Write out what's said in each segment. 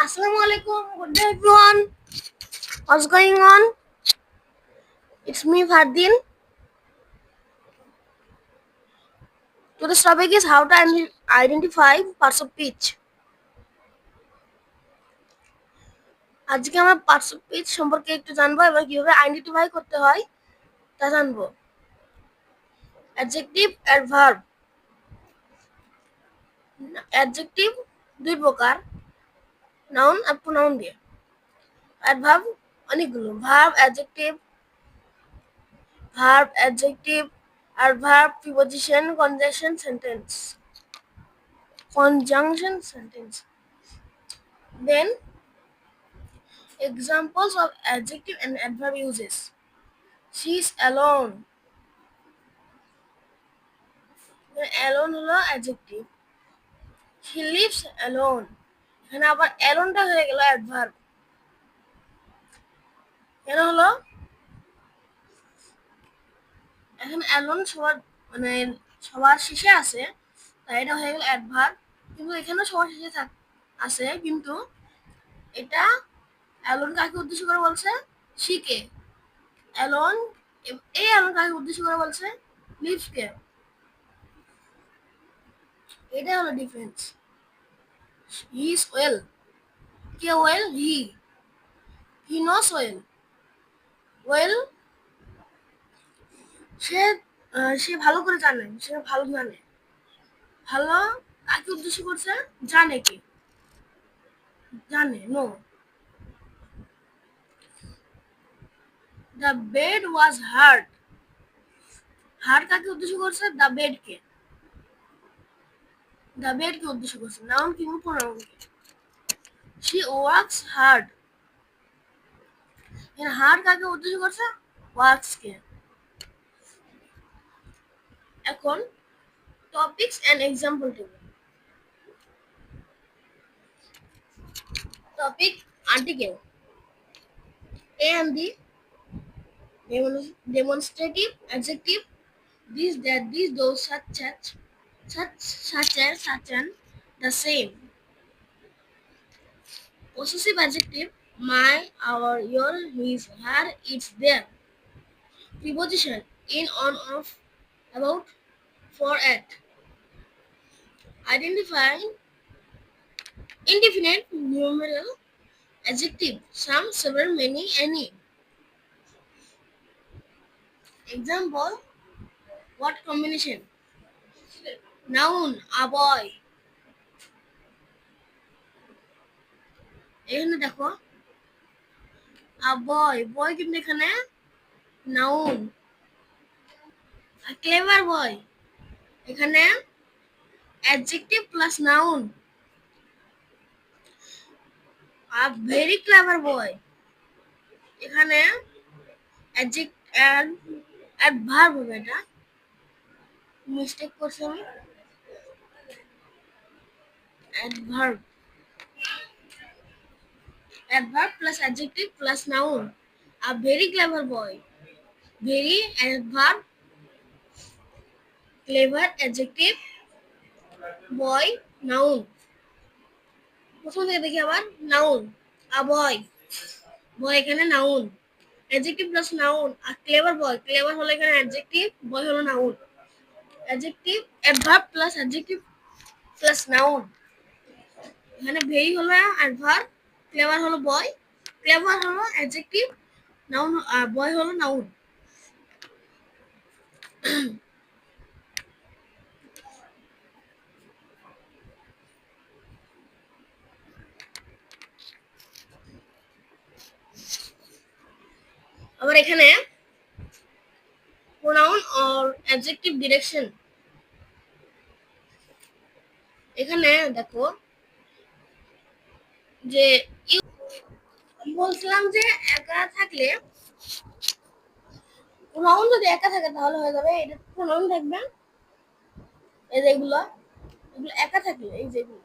Assalamualaikum. Good day, everyone. What's going on? It's me, Fardin. Today's topic is how to identify parts of speech. আজকে আমরা parts of speech সম্পর্কে একটু জানবো এবং কিভাবে identify করতে হয় তা জানবো। অ্যাডজেক্টিভ আর ভার্ব। অ্যাডজেক্টিভ দুই প্রকার, নাউন আর প্রোনাউন দিয়ে। আর ভার্ব অনেকগুলো, ভার্ব অ্যাডজেক্টিভ আর verb preposition conjunction sentence. Then examples of adjective and adverb uses. She is alone. Alone হলো adjective. She lives alone. এখানে আবার অ্যালোনটা হয়ে গেল অ্যাডভার্ব। কেন হলো? এখন অ্যালোন সবার শেষে আছে, তাই এটা হয়ে গেল অ্যাডভার্ব। কিন্তু এখানেও সবার শেষে আছে, কিন্তু এটা অ্যালোন কাকে উদ্দেশ্য করে বলছে? শিকে। অ্যালোন অ্যালোন কাকে উদ্দেশ্য করে বলছে? লিভসকে। এটা হলো ডিফারেন্স। He is well. কে well? He knows well. Well সে সে ভালো করে জানে, সে ভালো জানে। ভালো কাকে উদ্দেশ্য করছে? জানে কি? জানে, no. The bed was hard. Hard কাকে উদ্দেশ্য করছে? দ্য বেডকে। দ্য বেডকে উদ্দেশ্য করছে। নাউন কিংবা প্রোনাউনকে। She works hard. এখানে হার্ড কাকে উদ্দেশ্য করছে? ওয়ার্কসকে। এখন topics and example table. Topic article a and the demonstrative adjective this, that, this, those, such as, such and, the same. Possessive adjective my, our, your, his, her, its, their. Preposition in, on, of, about, for, at. Identifying indefinite numeral adjective some, several, many, any. Example, what combination? Noun a boy. এখানে দেখো a boy, boy কিন্তু এখানে noun. a clever boy এখানে adjective plus noun. a very clever boy এখানে adverb হবে। এটা mistake করছি আমি। adverb plus adjective plus noun. a very clever boy, very adverb, clever adjective, boy noun। প্রথম থেকে দেখি আবার। নাউন a boy, boy এখানে noun. adjective plus noun a clever boy, clever হলো এখানে adjective, boy হলো noun. adjective adverb plus adjective plus noun। এখানে very হলো adverb, clever হলো boy, clever হলো adjective, নাউন boy হলো নাউন। আবার এখানে pronoun or adjective direction। এখানে দেখো যে বলছিলাম যে একা থাকলে, প্রোনাউন যদি একা থাকে তাহলে হয়ে যাবে এটা প্রোনাউন থাকবে। এই যেগুলো এগুলো একা থাকলে, এই যেগুলো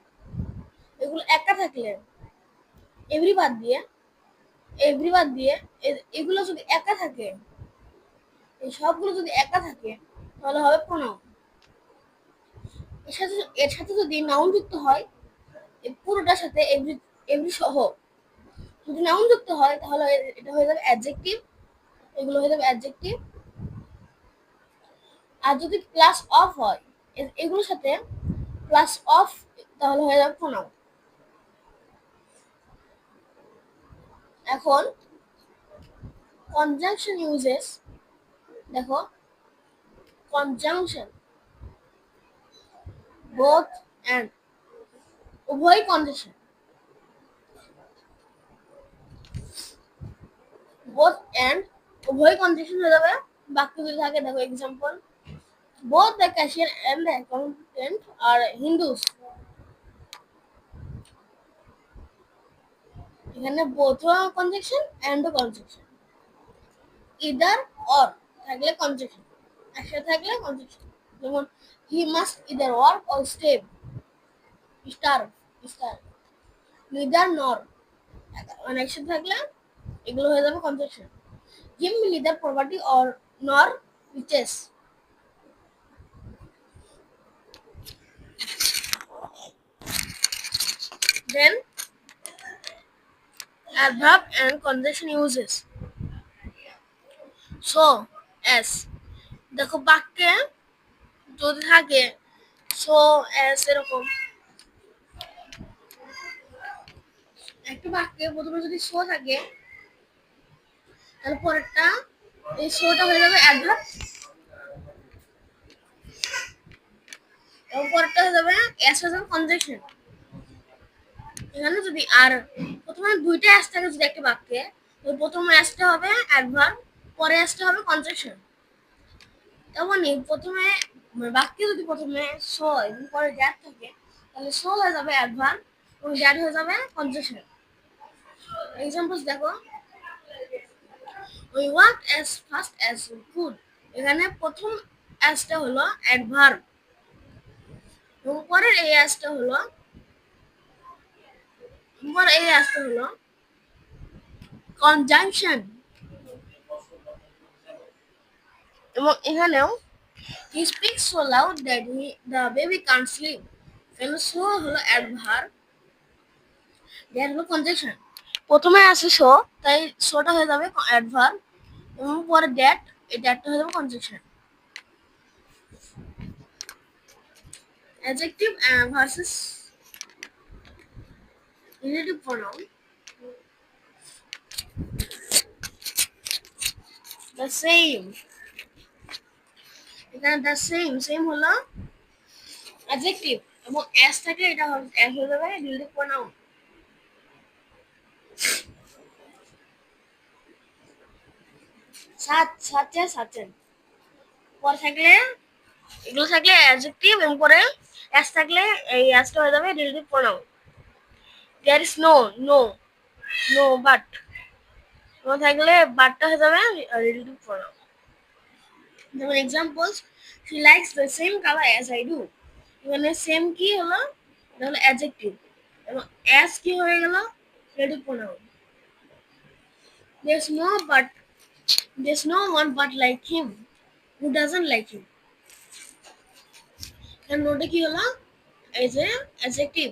এগুলো একা থাকলে এভরি বাদ দিয়ে এগুলো যদি একা থাকে, এই সবগুলো যদি একা থাকে তাহলে হবে প্রোনাউন। এর সাথে যদি নাউন যুক্ত হয়, এই পুরোটার সাথে এভরি সহ যদি নাউন যুক্ত হয় তাহলে এটা হয়ে যাবে অ্যাডজেক্টিভ, এগুলো হয়ে যাবে অ্যাডজেক্টিভ। আর যদি প্লাস অফ হয় এগুলোর সাথে প্লাস অফ, তাহলে হয়ে যাবে প্রোনাউন। এখন কনজাংশন ইউজেস, দেখো কনজাংশন বোথ অ্যান্ড, উভয় কনজাংশন, বোথ অ্যান্ড উভয় কনজাংশন হয়ে যাবে বাক্য যদি থাকে। দেখো example, both the cashier and the accountant are Hindus. এখানে both conjunction and conjunction. Either or থাকলে কনজাংশন, একসাথে থাকলে কনজাংশন। যেমন he must either work or starve, starve, starve. Neither nor, মানে একসাথে থাকলে এগুলো হয়ে যাবে conjunction. Him neither property or nor riches. Then adverb and conjunction uses. So as, দেখো বাক্যে যদি থাকে so as এরকম, একটা বাক্যে প্রথমে যদি so থাকে তাহলে পরেরটা এই সোটা হয়ে যাবে অ্যাডভার্ব, এবং পরেরটা হয়ে যাবে এস হয়ে যাবে কনজাংশন। এখানে যদি আর প্রথমে দুইটা এস থাকে যদি একটা বাক্যে, তো প্রথমে এসটা হবে অ্যাডভার্ব, পরে এসটা হবে কনজাংশন। তেমনই প্রথমে বাক্যে যদি প্রথমে সো এবং পরে দ্যাট থাকে তাহলে সো হয়ে যাবে অ্যাডভার্ব এবং দ্যাট হয়ে যাবে কনজাংশন। এক্সাম্পলস দেখো, we worked as fast as we could। এখানে প্রথম অ্যাসটা হলো অ্যাডভার্ব এবং পরের এই অ্যাসটা হলো কনজাংশন। এবং এখানেও he speaks so loud that the baby can't sleep। এখানে so হলো অ্যাডভার্ব, দ্যাট হলো কনজাংশন। প্রথমে আসে সো, তাই সোটা হয়ে যাবে অ্যাডভার্ব এবং পরে দ্যাট, এই দ্যাটটা হয়ে যাবে conjunction. Adjective versus relative pronoun. The same, এখানে দ্য সেম, সেম হলো অ্যাডজেক্টিভ এবং এস থাকলে এটা এস হয়ে যাবে রিলেটিভ প্রোনাউন। সাথে সাথে পরে থাকলে এগুলো থাকলে অ্যাডজেক্টিভ এবং পরে এস থাকলে এই এসটা হয়ে যাবে relative pronoun. There is no, no, no but, no থাকলে বাটটা হয়ে যাবে রিলেটিভ প্রোনাউন। যেমন examples, she likes the same color as I do। এখানে সেম কি হলো, এটা হলো অ্যাডজেক্টিভ এবং as কি হয়ে গেল relative pronoun. there's no but, there's no one but like him who doesn't like him। এখানে নোটা কি হলো, এই যে অ্যাডজেক্টিভ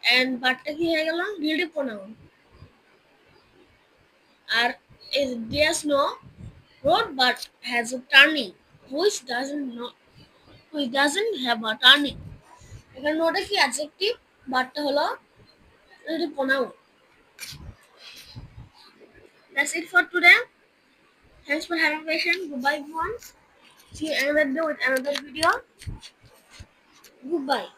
এন্ড বাটটা কি হয়ে গেল relative pronoun. R there's no road but has a turning which doesn't have a turning। এখানে নোটা কি অ্যাডজেক্টিভ, বাটটা হলো relative pronoun. That's it for today. Thanks for having patience. Goodbye everyone. See you another day with another video. Goodbye.